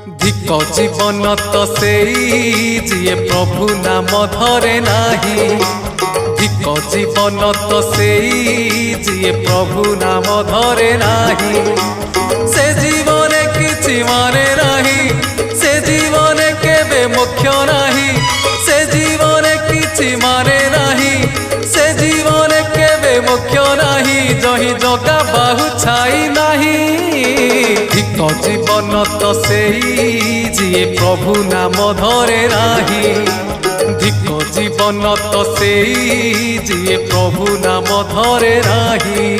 धिक जीवन तो सेई जिए प्रभु नाम धरे नाही। धिक जीवन तो सेई जिए प्रभु नाम धरे नाही। से जीवन किछि माने नाही, से जीवन केबे मुख्य नाही। से जीवन किछि माने नाही, से जीवन केबे मुख्य नाही। जही जगा बाहु छाई नाही। धिक जीवन तो सेई जिए प्रभु नाम धरे नाही। धिक जीवन तो सेई जिए प्रभु नाम धरे नाही।